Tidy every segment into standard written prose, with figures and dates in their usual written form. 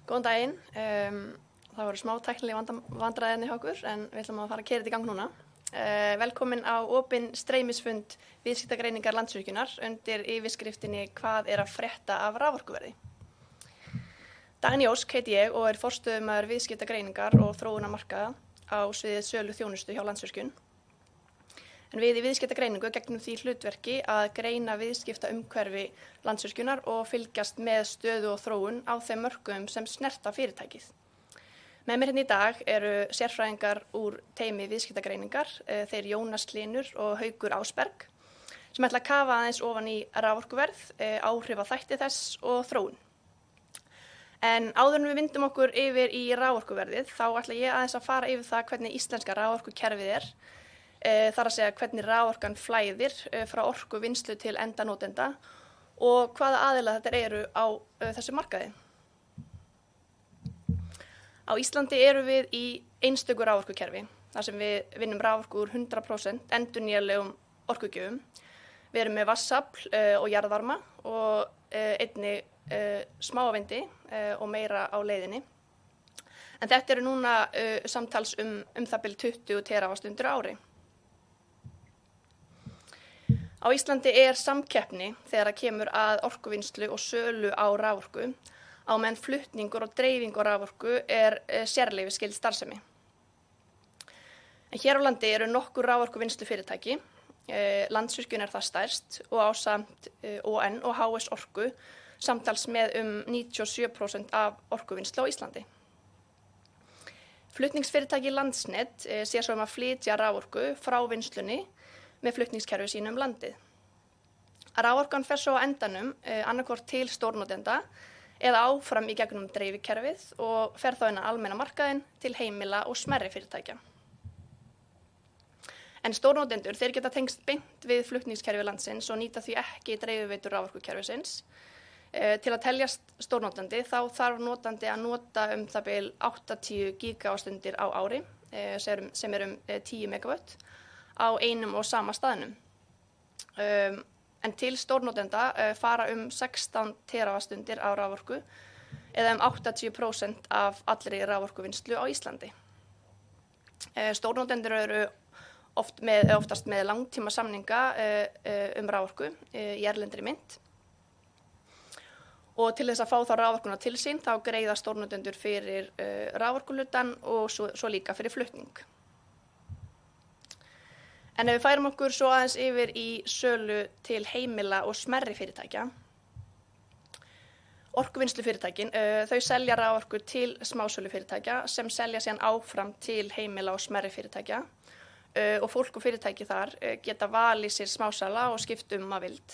Góðan daginn. Það voru smá tæknileg vandræðin hjá okkur en við ætlum að fara að keyra þetta í gang núna. Velkomin á opinn streymisfund viðskiptagreiningar Landsvirkjunar undir yfirskriftinni Hvað er að frétta af raforkuverði? Dagný Ósk heiti ég og forstöðumaður viðskiptagreiningar og þróunarmarkaða á sviði sölu þjónustu hjá Landsvirkjun. En við í viðskiptagreiningu gegnum því hlutverki að greina viðskiptaumhverfi Landsvirkjunar og fylgjast með stöðu og þróun á þeim mörkuðum sem snerta fyrirtækið. Með mér hérna í dag eru sérfræðingar úr teymi viðskiptagreiningar, þeir Jónas Hlynur og Haukur Ásberg, sem ætla að kafa aðeins ofan í raforkuverð, áhrif á þætti þess og þróun. En áður en við vindum okkur yfir í raforkuverðið, þá ætla ég aðeins að fara yfir það hvernig íslenska raforkukerfið er. Þar að segja hvernig raforkan flæðir frá orkuvinnslu til endanotenda og hvaða aðilar þetta eru á þessu markaði. Á Íslandi erum við í einstöku raforkukerfi, þar sem við vinnum raforku úr 100% endurnýjanlegum orkugjöfum. Við erum með vatnsafl og jarðvarma og einnig smávindi og meira á leiðinni. En þetta eru núna samtals það bil 20 teravattstundir á ári. Á Íslandi er samkeppni þegar það kemur að orkuvinnslu og sölu á raforku, á meðan flutningur og dreifingur á raforku er sérleyfisskyld starfsemi. En hér á landi eru nokkur raforkuvinnslufyrirtæki, Landsvirkjun er það stærst og ásamt ON og HS Orku samtals með 97% af orkuvinnslu á Íslandi. Flutningsfyrirtæki Landsnet sér svo að flytja raforku frá vinnslunni með flutningskerfi sínum landið. Raforkan fer svo á endanum annarkvort til stórnotenda eða áfram í gegnum dreifikerfið og fer þá inn á almenna markaðinn til heimila og smærri fyrirtækja. En stórnotendur þeir geta tengst beint við flutningskerfi landsins og nýta því ekki dreifiveitur raforkukerfisins. Til að teljast stórnotandi þá þarf notandi að nota það bil 80 gigawattstundir á ári sem er 10 megawatt á einum og sama staðnum. En til stórnotenda fara 16 teravattstundir á raforku eða 80% af allri raforkuvinnslu á Íslandi. Stórnotendur eru oftast með langtíma samninga raforku í erlendri mynt. Og til þess að fá þá raforkuna til sín þá greiða stórnotendur fyrir raforkuhlutann og svo líka fyrir flutning. En ef við færum okkur svo aðeins yfir í sölu til heimila og smærri fyrirtækja. Orkuvinnslufyrirtækin, þau selja raforku til smásölufyrirtækja sem selja síðan áfram til heimila og smærri fyrirtækja og fólk og fyrirtæki þar geta valið sér smásala og skipt að vild.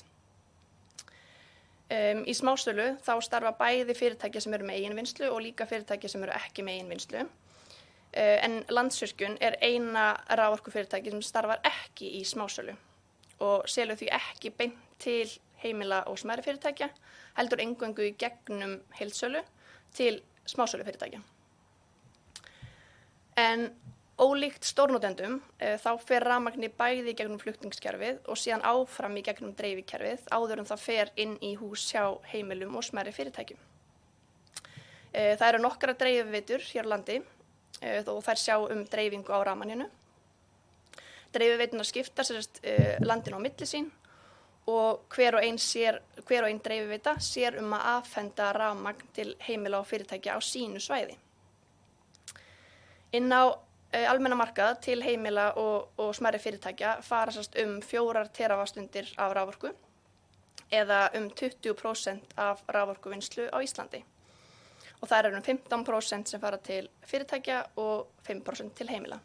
Í smásölu þá starfa bæði fyrirtæki sem eru með eigin vinnslu og líka fyrirtæki sem eru ekki með eigin vinnslu. En Landsvirkjun er eina raforkufyrirtæki sem starfar ekki í smásölu og selur því ekki beint til heimila og smærri fyrirtækja, heldur eingöngu í gegnum heildsölu til smásölufyrirtækja. En ólíkt stórnotendum þá fer rafmagni bæði í gegnum flutningskerfið og síðan áfram í gegnum dreifikerfið áður en það fer inn í hús hjá heimilum og smærri fyrirtækjum. Það eru nokkrar dreifiveitur hér á landi og þær sjá dreifingu á rafmagninu. Dreifiveitunar skipta landinu á milli sín og hver og ein dreifiveita sér að afhenda rafmagn til heimila og fyrirtækja á sínu svæði. Inn á almenna markað til heimila og smærri fyrirtækja fara 4 teravattstundir af raforku eða 20% af raforkuvinnslu á Íslandi. Og það eru 15% sem fara til fyrirtækja og 5% til heimila.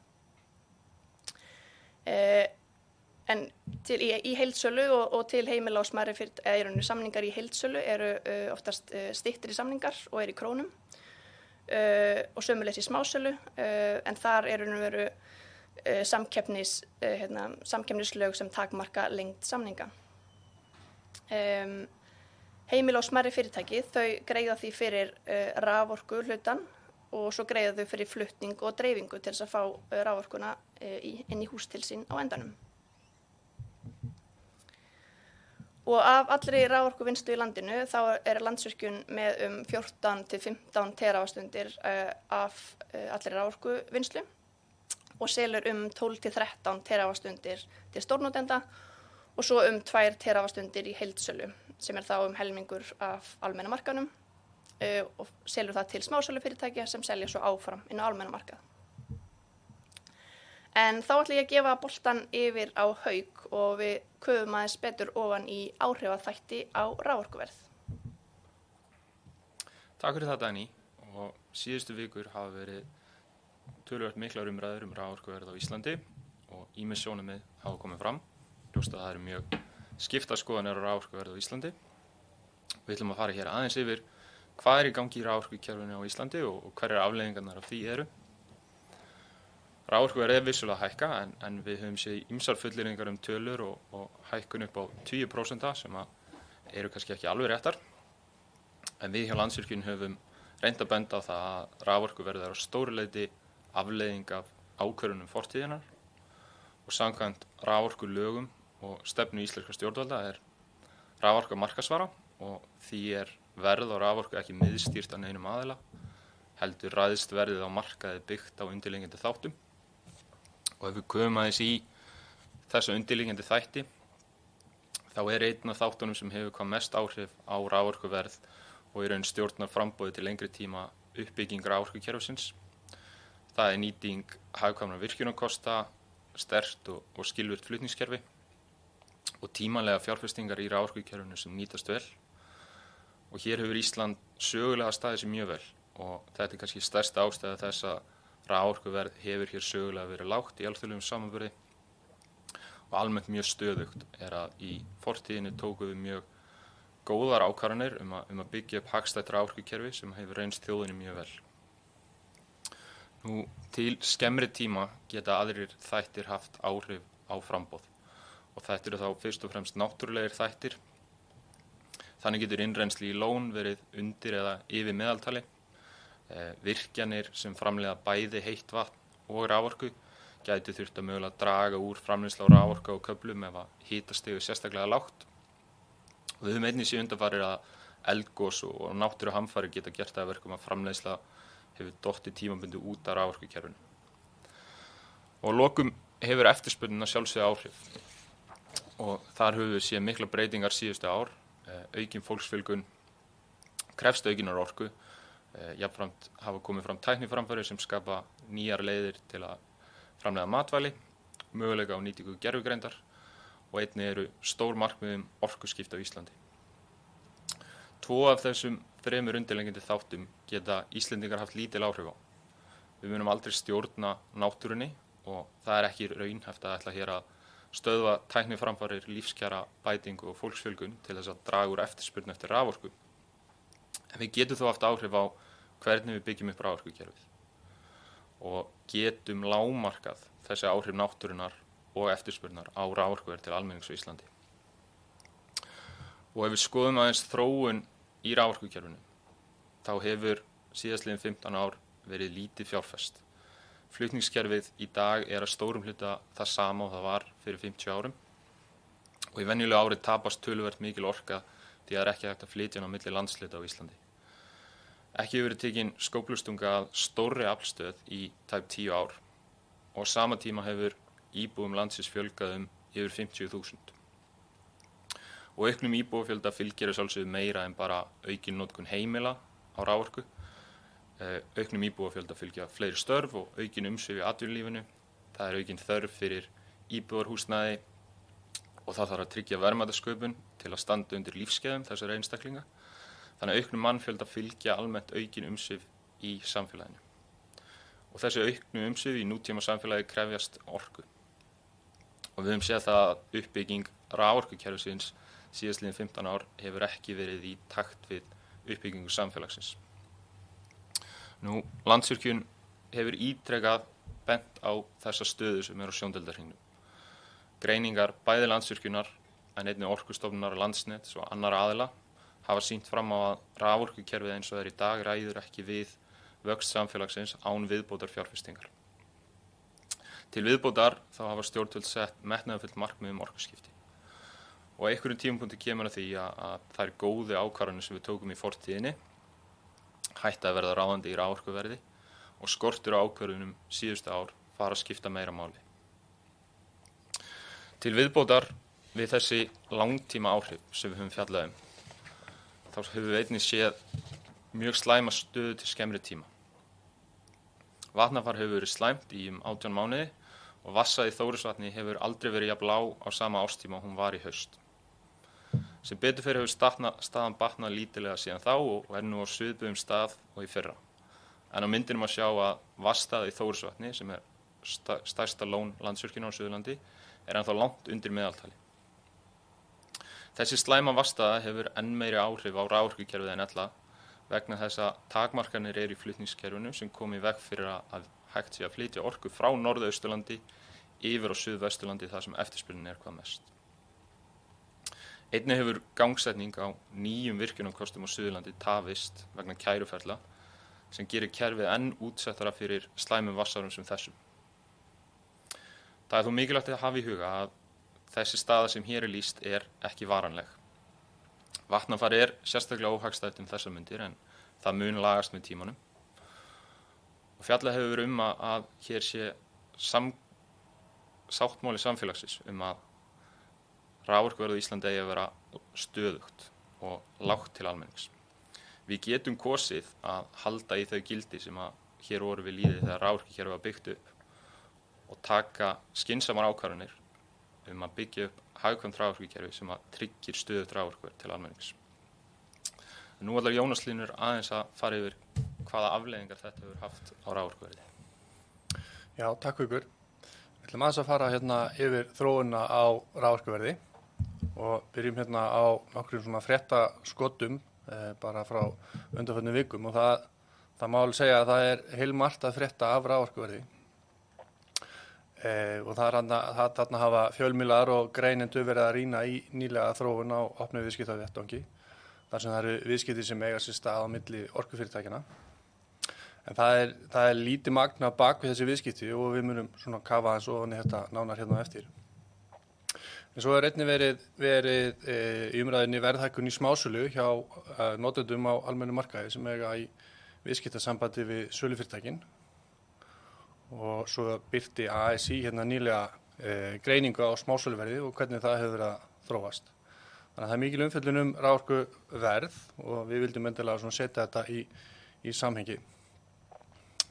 En í heildsölu og til heimila og smærri fyrirtækja, samningar í heildsölu eru oftast styttri samningar og eru í krónum og sömuleiðis í smásölu, en þar eru samkeppnislög sem takmarka lengd samninga. Heimili og smærri fyrirtæki, þau greiða því fyrir raforku hlutann og svo greiða þau fyrir flutning og dreifingu til þess að fá raforkuna inn í hús til sín á endanum. Og af allri raforkuvinnslu í landinu þá Landsvirkjun með 14 til 15 terawattstundir af allri raforkuvinnslu og selur 12 til 13 terawattstundir til stórnotenda og svo 2 terawattstundir í heildsölu sem þá helmingur af almenna markaðnum og selur það til smásölufyrirtækja sem selja svo áfram inn á almenna markað. En þá ætla ég að gefa boltan yfir á Hauk og við köfum aðeins betur ofan í áhrifaþætti á raforkuverð. Takk fyrir það, Dagný. Og síðustu vikur hafa verið töluvert miklar umræður raforkuverð á Íslandi og ýmis sjónarmið hafa komið fram. Ljóst að það eru mjög skiptar skoðanir á raforkuverð á Íslandi. Við ætlum að fara hér aðeins yfir hvað í gangi í raforkukerfinu á Íslandi og hverjar afleiðingarnar af því eru. Raforkuverð vissulega að hækka en við höfum séð ýmsar fullyrðingar tölur og hækkun upp á 20% sem eru kannski ekki alveg réttar. En við hjá Landsvirkjun höfum reynt að benda á það að raforkuverð á stóru leyti afleiðing af ákvörðunum fortíðinnar og samkvæmt raforkulögum og stefnu íslenskra stjórnvalda raforka markaðsvara og því verð á raforku ekki miðstýrt af neinum aðila, heldur ræðst verðið á markaði byggt á undirliggjandi þáttum. Og ef við komum aðeins í þessa undirliggjandi þætti, þá einn af þáttunum sem hefur hvað mest áhrif á raforkuverð og í raun stjórnar framboði til lengri tíma uppbygging raforkukerfisins. Það nýting hagkvæmra virkjunarkosta, sterkt og skilvirkt flutningskerfi og tímanlega fjárfestingar í raforkukerfinu sem nýtast vel. Og hér hefur Ísland sögulega staðið sig mjög vel og þetta kannski stærsta ástæða þess að raforkuverð hefur hér sögulega verið lágt í alþjóðlegum samanburði og almennt mjög stöðugt að í fortíðinni tóku við mjög góðar ákvarðanir að byggja upp hagstætt raforkukerfi sem hefur reynst þjóðinni mjög vel. Nú, til skemmri tíma geta aðrir þættir haft áhrif á framboð og þetta eru þá fyrst og fremst náttúrulegir þættir. Þannig getur innrennsli í lón verið undir eða yfir meðaltali. Virkjanir sem framleiða bæði heitt vatn og raforku gætu þurft að mögulega draga úr framleiðslu á raforku á köflum ef hitastig sérstaklega lágt. Og við höfum einnig séð undanfarið að eldgos og náttúruhamfarir geta gert það að verkum að framleiðsla hefur dottið tímabundið út af raforkukerfinu. Og að lokum hefur eftirspurnin að sjálfsögðu áhrif. Og þar höfum við séð miklar breytingar síðustu ár. Aukin fólksfjölgun krefst aukinnar orku. Jafnframt hafa komið fram tækniframfarir sem skapa nýjar leiðir til að framleiða matvæli, möguleika á nýtingu gervigreindar og einnig eru stór markmið orkuskipta á Íslandi. 2 af þessum 3 undirliggjandi þáttum geta Íslendingar haft lítil áhrif á. Við munum aldrei stjórna náttúrunni og það ekki raunhæft að ætla hér að stöðva tækniframfarir, lífskjara, bætingu og fólksfjölgun til þess að draga úr eftirspurn eftir raforku. En við getum þó haft áhrif á hvernig við byggjum upp raforkukerfið og getum lágmarkað þessi áhrif náttúrunnar og eftirspurnar á raforkuverð til almennings á Íslandi. Og ef við skoðum aðeins þróun í raforkukerfinu, þá hefur síðastliðin 15 ár verið lítið fjárfest. Flutningskerfið í dag að stórum hluta það sama og það var fyrir 50 árum og í venjulegu ári tapast töluvert mikil orka því að ekki hægt að flytja á milli landshluta á Íslandi. Ekki hefur verið tekin skóflustunga að stórri aflstöð í tæp 10 ár og á sama tíma hefur íbúum landsins fjölgað yfir 50.000. Og auknum íbúafjölda fylgir að sjálfsögðu meira en bara aukin notkun heimila á raforku. Auknum íbúafjölda fylgja fleiri störf og aukin umsvif í atvinnulífinu. Það aukin þörf fyrir íbúðarhúsnæði og það þarf að tryggja verðmætasköpun til að standa undir lífskeiðum þessara einstaklinga. Þannig að auknum mannfjölda fylgja almennt aukin umsvif í samfélaginu. Og þessi auknu umsvif í nútíma samfélagi krefjast orku. Og við höfum séð það að uppbygging raforkukerfisins síðastliðin 15 ár hefur ekki verið í takt við uppbyggingu samfélagsins. Nú, Landsvirkjun hefur ítrekað bent á þessa stöðu sem á sjóndeildarhringnum. Greiningar bæði Landsvirkjunar en einnig Orkustofnunar, Landsnets og annarra aðila hafa sýnt fram á að raforkukerfið eins og í dag ræður ekki við vöxt samfélagsins án viðbótar fjárfestingar. Til viðbótar þá hafa stjórnvöld sett metnaðarfull markmið orkuskipti. og einhverjum tímapunkti kemur að því að þær góðu ákvarðanir sem við tókum í fortíðinni hætta að verða ráðandi í raforkuverði og skortur á ákvörðunum síðustu ár fara að skipta meira máli. Til viðbótar við þessi langtíma áhrif sem við höfum fjallað þá höfum við einnig séð mjög slæma stöðu til skemmri tíma. Vatnafar hefur verið slæmt í 18 mánuði og vatnsæði í Þórisvatni hefur aldrei verið jafn lág á sama árstíma og hún var í haust. Sem betur fyrir hefur staðan batnað lítillega síðan þá og nú á svipuðum stað og í fyrra. En á myndinum að sjá að vatnsstaða í Þórisvatni, sem stærsta lón Landsvirkjunar á Suðurlandi, ennþá langt undir meðaltali. Þessi slæma vatnsstaða hefur enn meiri áhrif á raforkukerfið en ella vegna þess að takmarkanir í flutningskerfinu sem kom í veg fyrir að hægt sé að flytja orku frá Norðausturlandi yfir á Suðvesturlandi þar sem eftirspurnin hvað mest. Einnig hefur gangsetning á nýjum virkjunarkostum á Suðurlandi tafist vegna kæruferla sem gerir kerfið enn útsettara fyrir slæmum vatnsárum sem þessum. Það þó mikilvægt að hafa í huga að þessi staða sem hér lýst ekki varanleg. Vatnafar sérstaklega óhagstætt þessar mundir en það mun lagast með tímanum. Og fjallað hefur verið að hér sé sáttmáli samfélagsins að raforkuverð á Íslandi eigi að vera stöðugt og lágt til almennings. Við getum kosið að halda í þau gildi sem hér voru við lýði þegar raforkukerfið var byggt upp og taka skynsamar ákvarðanir að byggja upp hagkvæmt raforkukerfi sem tryggir stöðugt raforkuverð til almennings. Nú ætlar Jónas Hlynur aðeins að fara yfir hvaða afleiðingar þetta hefur haft á raforkuverði. Já, takk ykkur. Við ætlum aðeins að fara yfir þróunina á raforkuverði og byrjum á nokkrum svona fréttaskotum bara frá undanförnum vikum og það má alveg segja að það heilmargt að frétta af raforkuverði. Og þarna hafa fjölmiðlar og greinendur verið að rýna í nýlega þróun á opnu viðskiptavettvangi þar sem það eru viðskipti sem eiga sér stað á milli orkufyrirtækjanna. En það er lítið magn á bak við þessi viðskipti og við munum svona kafa aðeins ofan í þetta nánar á eftir. En svo einnig verið í umræðinni verðhækkun í smásölu hjá notendum á almennum markaði sem eiga í viðskiptasambandi við sölufyrirtækin. Og svo birti ASI nýlega greiningu á smásöluverði og hvernig það hefur verið að þróast. Þannig að það mikil umfjöllun raforkuverð og við vildum endilega setja þetta í samhengi.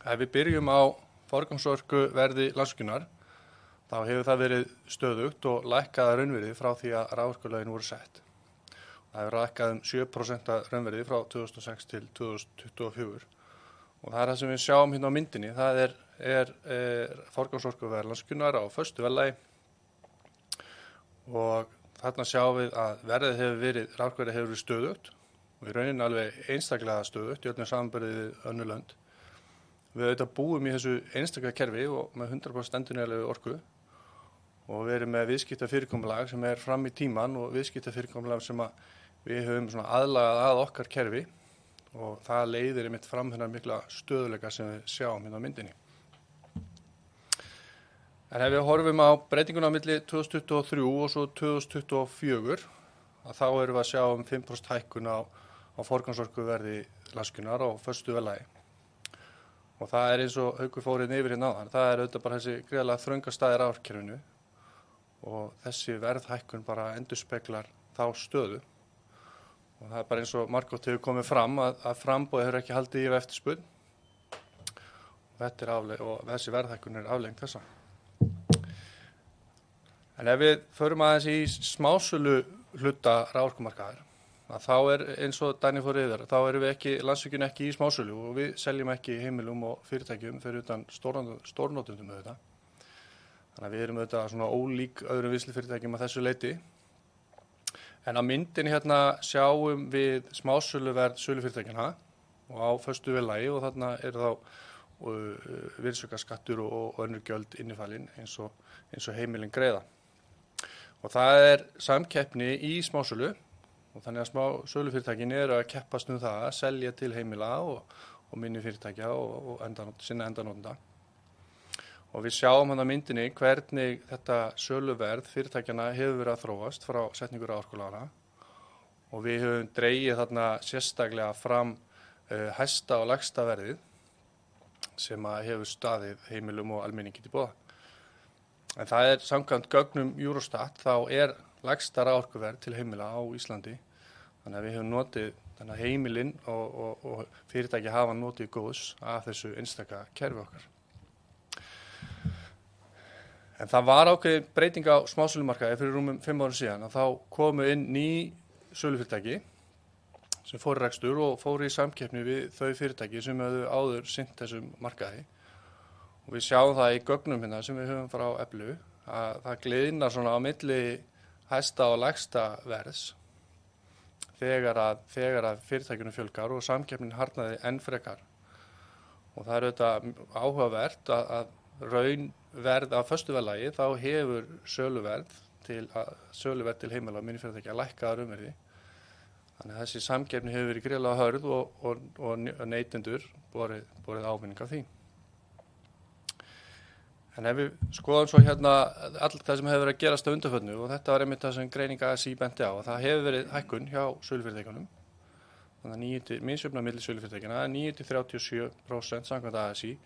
Ef við byrjum á forgangsorkuverði Landsvirkjunar, þá hefur það verið stöðugt og lækkað að raunvirði frá því að raforkulögin voru sett. Það hefur lækkað 7% að raunvirði frá 2006 til 2024. Og það það sem við sjáum á myndinni, það er forgangsorkuverð Landsvirkjunar á föstu verðlagi og þarna sjáum við að raforkuverðið hefur verið stöðugt og í rauninni alveg einstaklega stöðugt í öllum samanburði við önnur lönd. Við auðvitað búum í þessu einstaklega kerfi og með 100% endurnýjanlegu orku og við erum með viðskiptafyrirkomulag sem fram í tíman og viðskiptafyrirkomulag sem við höfum aðlagað að okkar kerfi og það leiðir einmitt fram þennan mikla stöðuleika sem við sjáum á myndinni. En ef við horfum á breytinguna á milli 2023 og svo 2024 þá erum við að sjá 5% hækkun á forgangsorkuverði Landsvirkjunar á föstu verðlagi. Og það eins og Haukur fór yfir áðan, það auðvitað bara þessi gríðarlega þrönga staði í raforkukerfinu og þessi verðhækkun bara endurspeglar þá stöðu. Og það bara eins og margoft hefur komið fram að framboðið hefur ekki haldið í eftirspurn. Og þessi verðhækkun afleiðing þessa. En ef við förum aðeins í smásölu hluta raforkumarkaðar, þá eins og Dagný fór yfir, þá erum við Landsvirkjun ekki í smásölu og við seljum ekki heimilum og fyrirtækjum fyrir utan stórnotendum auðvitað. Þannig að við erum auðvitað svona ólík öðrum vinnslufyrirtækjum að þessu leyti. En á myndinni sjáum við smásöluverð sölufyrirtækjanna og á föstu verðlagi og þarna þá virðisaukaskattur og önnur gjöld innifalin eins og heimilin greiða. Og það samkeppni í smásölu og þannig að sölufyrirtækin eru að keppast það að selja til heimila og minni fyrirtækja og sinna endanotenda. Og við sjáum hann á myndinni hvernig þetta söluverð fyrirtækjana hefur verið að þróast frá setningu raforkulána og við höfum dregið þarna sérstaklega fram hæsta og lægsta verðið sem að hefur staðið heimilum og almenningi til boða. En það samkvæmt gögnum Eurostat þá lægsta raforkuverð til heimila á Íslandi. Þannig að við höfum notið, þannig að heimilin og fyrirtæki hafa notið góðs af þessu einstaka kerfi okkar. En það var ákveðin breyting á smásölumarkaði fyrir rúmum 5 árum síðan og þá komu inn ný sölufyrirtæki sem fóru í rekstur og fóru í samkeppni við þau fyrirtæki sem höfðu áður sinnt þessum markaði. Og við sjáum það í gögnum hérna sem við höfum frá Eflu að það gliðnar svona á milli hæsta og lægsta verðs þegar að fyrirtækjunum fjölgar og samkeppnin harðnaði enn frekar. Og það auðvitað áhugavert að raunverð af föstu verðlagi þá hefur söluverð til heimila og minni lækkað raunverði. Þannig að þessi samkeppni hefur verið gríðarlega hörð og neytendur borið áminning af því. En ef við skoðum svo hérna allt það sem hefur verið að gerast á undanförnu og þetta var einmitt það sem greining ASÍ benti á og það hefur verið hækkun hjá sölufyrirtækjunum. Þannig að misjöfna milli sölufyrirtækjanna 9-37% samkvæmt ASÍ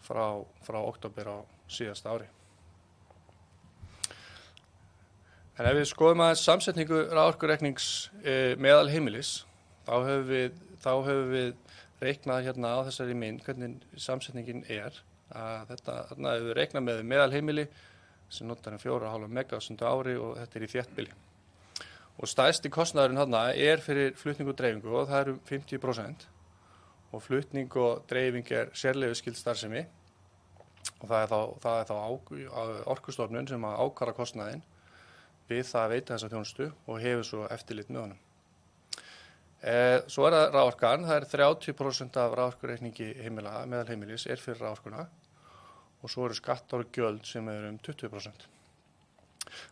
frá október á síðasta ári. En ef við skoðum aðeins samsetningu raforkureiknings meðal heimilis, þá höfum við reiknað hérna á þessari mynd hvernig samsetningin Þarna hefur við reiknað með meðal heimili sem notar 4,5 megavattstundir á ári og þetta í þéttbýli. Og stærsti kostnaðurinn þarna fyrir flutning og dreifingu og það 50% og flutning og dreifing sérleyfisskyld starfsemi og það er þá Orkustofnun sem ákvarðar kostnaðinn við það að veita þessa þjónustu og hefur svo eftirlit með honum. Svo það raforkan, það 30% af raforkureikningi heimila, meðal heimilis fyrir raforkuna og svo skattar og gjöld sem 20%.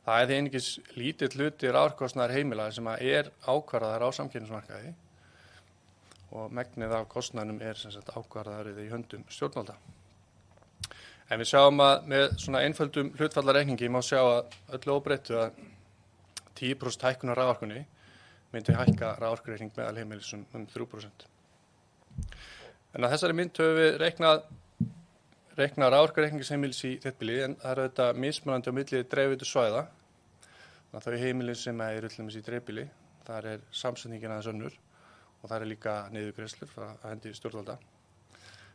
Það því einungis lítill hluti raforkostnaðar heimila sem ákvarðaðar á samkeppnismarkaði og megnið af kostnaðinum sem sagt ákvarðaðar í höndum stjórnvalda. En við sjáum að með svona einföldum hlutfallareikningi má sjá að öllu óbreyttu að 10% hækkun á raforkunni myndi hækka raforkureikning meðal heimilis 3%. En að þessari mynd höfum við reiknað raforkureiknings heimilis í þéttbýli en það þetta mismunandi á milli dreifiveitu svæða. Þannig að þau heimilis sem til dæmis í dreifbýli, þar samsetningin aðeins önnur og það líka niðurgreiðslur frá hendi stjórnvalda.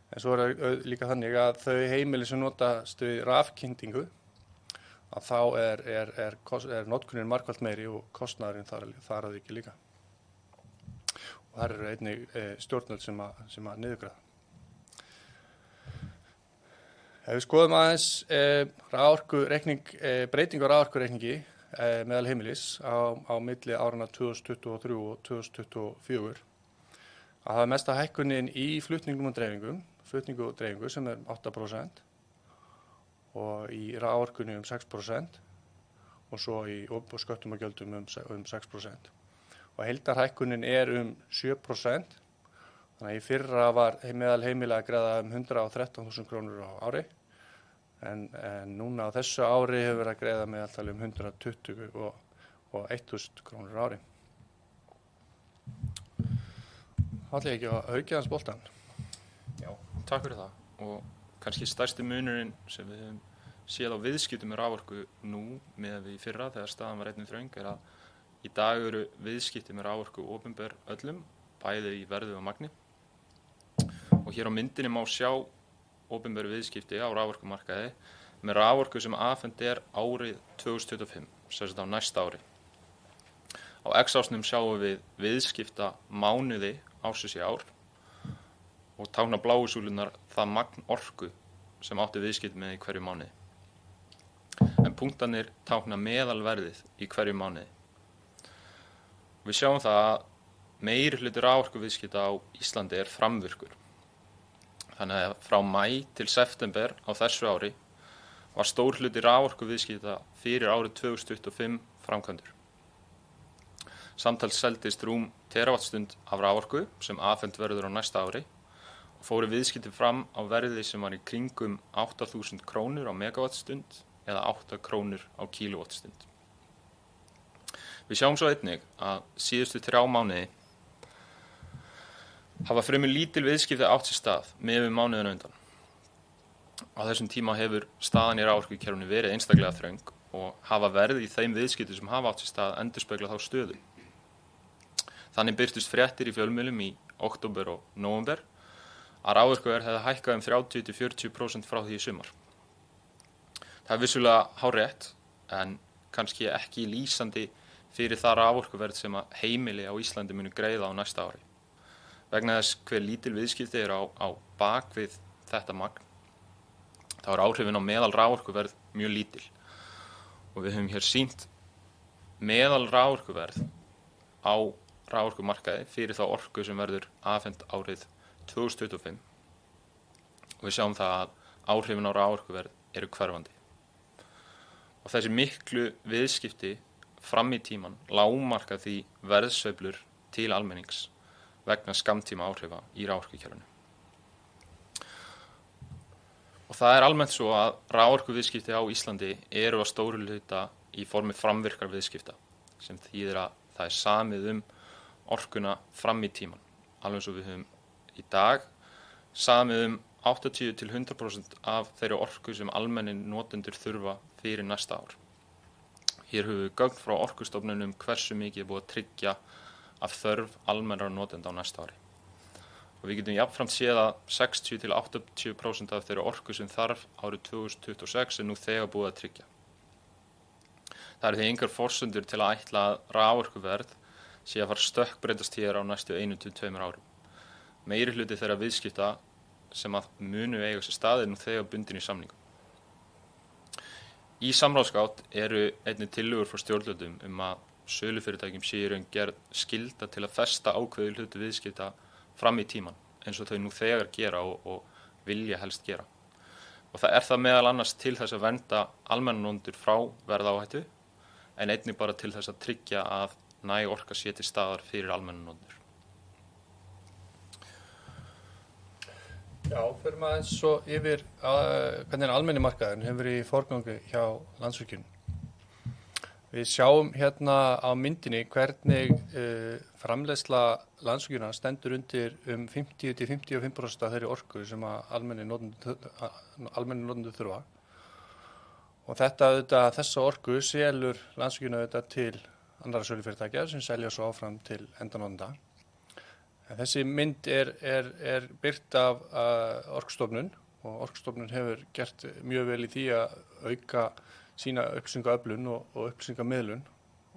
En svo líka þannig að þau heimili sem notast við rafkynningu að þá notkunin margfalt meiri og kostnaðurinn þar að ekki líka. Og þar einnig stjórnvöld sem að niðurgreiða. Ef við skoðum aðeins breytingu á raforkureikningi meðal heimilis á milli árana 2023 og 2024 að það mesta hækkunin í flutningum og dreifingu sem 8% og í raforkunni 6% og svo í sköttum og gjöldum 6%. Og heildarhækkunin 7%, þannig að í fyrra var meðal heimila að greiða 113.000 krónur á ári, en núna á þessu ári hefur verið að greiða meðaltali 121.000 krónur á ári. Ætla ég ekki að aukja hans boltan? Já, takk fyrir það. Og kannski stærsti munurinn sem við höfum séð á viðskiptum með raforku nú með við í fyrra þegar staðan var einnig þröng að í dag eru viðskipti með raforku opinber öllum, bæði í verði og magni. Og hér á myndinni má sjá opinberu viðskipti á raforkumarkaði með raforku sem afhent árið 2025, sem sagt á næsta ári. Á X-ásnum sjáum við viðskipta mánuði ársins í ár og tákna bláu súlurnar það magn orku sem átti viðskipti með í hverju mánuði. En punktarnir tákna meðalverðið í hverju mánuði. Við sjáum það að meiri hluti raforkuviðskipta á Íslandi framvirkur. Þannig að frá maí til september á þessu ári var stór hluti raforkuviðskipta fyrir árið 2025 framkvæmdur. Samtals seldist rúm terawattstund af raforku sem afhent verður á næsta ári fóru viðskipti fram á verði sem var í kringum 8.000 krónur á megawattstund eða 8 krónur á kílówattstund. Við sjáum svo einnig að síðustu 3 mánuði hafa fremur lítil viðskipti átt sér stað miðað við mánuðina undan. Á þessum tíma hefur staðan í raforkukerfinu verið einstaklega þröng og hafa verð í þeim viðskipti sem hafa átt sér stað endurspeglað þá stöðu. Þannig birtust fréttir í fjölmiðlum í október og nóvember að raforkuverð hefði hækkað 30–40% frá því í sumar. Það er vissulega hárrétt en kannski ekki lýsandi fyrir það raforkuverð sem að heimili á Íslandi munu greiða á næsta ári. Vegna þess hver lítil viðskipti á bakvið þetta magn, þá er áhrifin á meðal raforkuverð mjög lítil. Og við höfum hér sýnt meðal raforkuverð á raforkumarkaði fyrir þá orku sem verður afhent árið 2025. Og við sjáum það að áhrifin á raforkuverð eru hverfandi. Og þessi miklu viðskipti fram í tíman lágmarka því verðsveiflur til almennings vegna skammtíma áhrifa í raforkukerfinu. Og það er almennt svo að raforkuviðskipti á Íslandi eru að stóru hluta í formi framvirkar viðskipta, sem þýðir að það er samið orkuna fram í tíman. Alveg eins og við höfum í dag samið 80–100% af þeirri orku sem almennir notendur þurfa fyrir næsta ár. Hér höfum við gögn frá Orkustofnun hversu mikið er búið að tryggja af þörf almennra notenda á næsta ári. Og við getum jafnframt séð að 60–80% af þeirri orku sem þarf árið 2026 er nú þegar búið að tryggja. Það eru því engar forsendur til að ætla að raforkuverð sé að fara stökkbreytast hér á næstu 1–2 árum. Meiri hluti þeirra viðskipta sem að munu eiga sér stað er nú þegar bundin í samningum. Í samráðsgátt eru einnig tillögur frá stjórnvöldum að sölufyrirtækjum sé í raun gerð skylda til að festa ákveðið hluti viðskipta fram í tíman, eins og þau nú þegar gera og vilja helst gera. Og það er það meðal annars til þess að vernda almennotendur frá verðáhættu, en einnig bara til þess að tryggja að næg orka sé til staðar fyrir almennotendur. Já, fyrir maður eins og yfir hvernig almenni markaðurinn hefur í forgangi hjá Landsvirkjun. Við sjáum hérna á myndinni hvernig framleiðsla Landsvirkjunar stendur undir 50–55% af þeirri orku sem að almennir notendur þurfa. Og þessa orku selur Landsvirkjun til annarra sölufyrirtækja sem selja svo áfram til endanotenda. Þessi mynd er birt af Orkustofnun og Orkustofnun hefur gert mjög vel í því að auka sína upplýsingaöflun og upplýsingamiðlun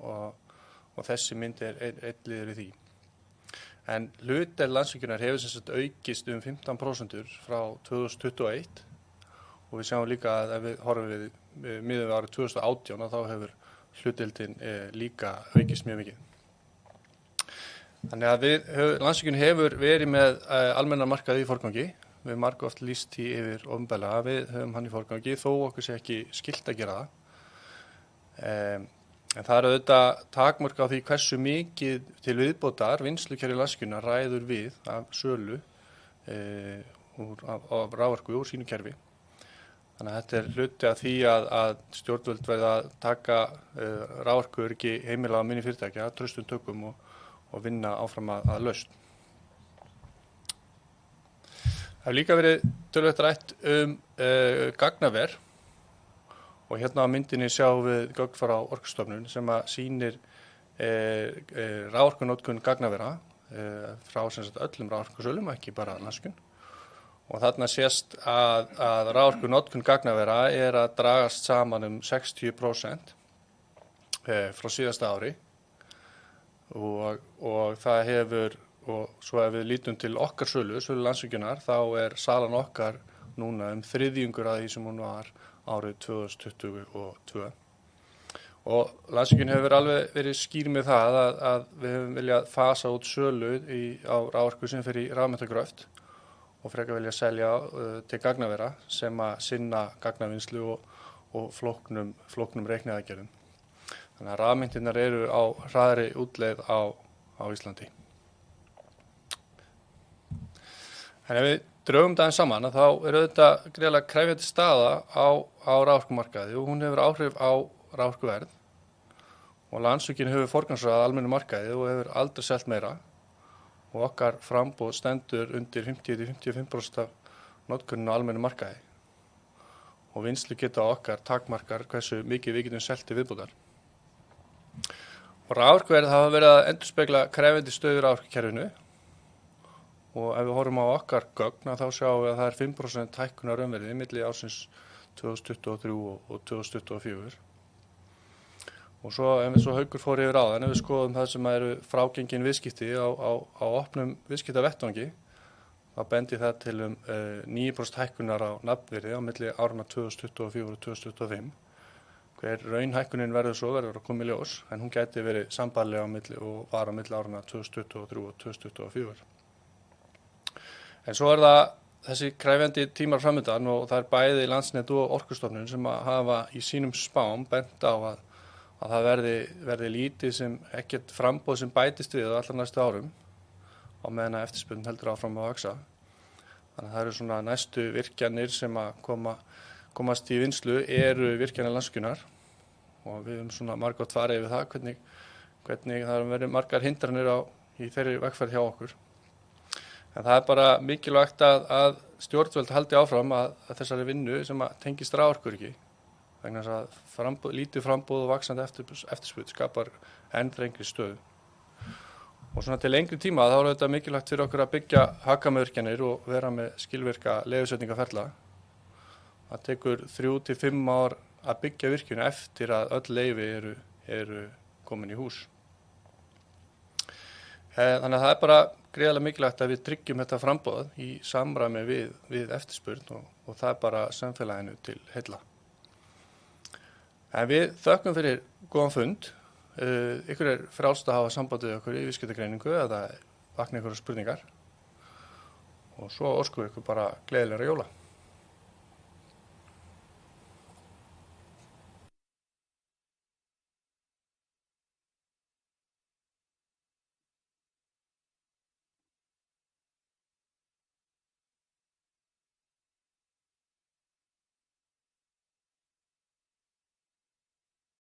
og þessi mynd er einn liður í því. En hlutdeild Landsvirkjunar hefur sem sagt aukist 15% frá 2021 og við sjáum líka að ef við horfum við miðað við árið 2018 þá hefur hlutdeildin líka aukist mjög mikið. Þannig að Landsvirkjun hefur verið með almenna markaði í forgangi. Við höfum margoft lýst því yfir opinberlega að við höfum hann í forgangi þó okkur sé ekki skylt að gera það. En það er auðvitað takmörk á því hversu mikið til viðbótar vinnslukerfi Landsvirkjunar ræður við af sölu af raforku úr sínu kerfi. Þannig að þetta er hluti af því að stjórnvöld verða að taka raforkuöryggi heimila á minni fyrirtækja traustum tökum og vinna áfram að lausn. Það hefur líka verið töluvert rætt gagnaver og hérna á myndinni sjáum við gögn frá Orkustofnun sem að sýnir raforkunotkun gagnavera frá öllum raforkusölum, ekki bara Landsvirkjun. Og þarna sést að raforkunotkun gagnavera er að dragast saman 60% frá síðasta ári. Og það hefur, og svo ef við lítum til okkar sölu Landsvirkjunar, þá salan okkar núna þriðjungur af því sem hún var árið 2022. Og Landsvirkjun hefur alveg verið skýr með það að við höfum viljað fasa út sölu á raforku sem fer í rafmyntagröft og frekar vilja selja til gagnavera sem að sinna gagnavinnslu og flóknum reikniaðgerðum. Þannig að rafmyntirnar eru á hraðri útleið á Íslandi. En ef við drögum daginn saman að þá þetta greiðlega krefjandi staða á raforkumarkaði og hún hefur áhrif á raforkuverð og Landsvirkjun hefur forgangsraðað almennu markaði og hefur aldrei selt meira og okkar framboð stendur undir 50-55% af notkunin á almennu markaði og vinnslu geta okkar takmarkar hversu mikið við getum selt til viðbútar. Og raforkuverð hafa verið að endurspegla krefjandi stöður raforkukerfinu og ef við horfum á okkar gögn þá sjáum við að það er 5% hækkunar raunverði milli ársins 2023 og 2024. Og svo ef við svo Haukur fór yfir áðan, ef við skoðum það sem eru frágengin viðskipti á opnum viðskiptavettvangi, þá bendi það til 9% hækkunar á nafnvirði á milli árna 2024 og 2025. Hver raunhækkunin verður svo verður að koma í ljós, en hún gæti verið sambærileg á milli og var á milli árna 2023 og 2024. En svo það þessi krefjandi tímar framöndan og það bæði Landsnet og Orkustofnun sem að hafa í sínum spám bent á að það verði lítið sem ekkert framboð sem bætist við á allar næstu árum á meðan að eftirspurn heldur áfram að vaxa. Þannig að það eru svona næstu virkjanir sem að komast í vinnslu eru virkjanir Landsvirkjunar og við höfum svona margótt farið yfir það hvernig það verið margar hindranir í þeirri vegferð hjá okkur. En það er bara mikilvægt að stjórnvöld haldi áfram að þessari vinnu sem að tengist raforkuöryggi vegna þess að lítið framboð og vaxandi eftirspurn skapar enn þrengri stöðu. Og svona til lengri tíma þá er þetta mikilvægt fyrir okkur að byggja hagkvæmvirkjanir og vera með skilvirka leyfisveitingaferla. Það tekur 3 til 5 ár að byggja virkjun eftir að öll leyfi eru komin í hús. Þannig að það er bara gríðarlega mikilvægt að við tryggjum þetta framboð í samræmi við eftirspurn og það er bara samfélaginu til heilla. En við þökkum fyrir góðan fund. Ykkur er frjálst að hafa samband við okkur í viðskiptagreiningu eða vakna ykkur spurningar. Og svo óskum við ykkur bara gleðilegra jóla.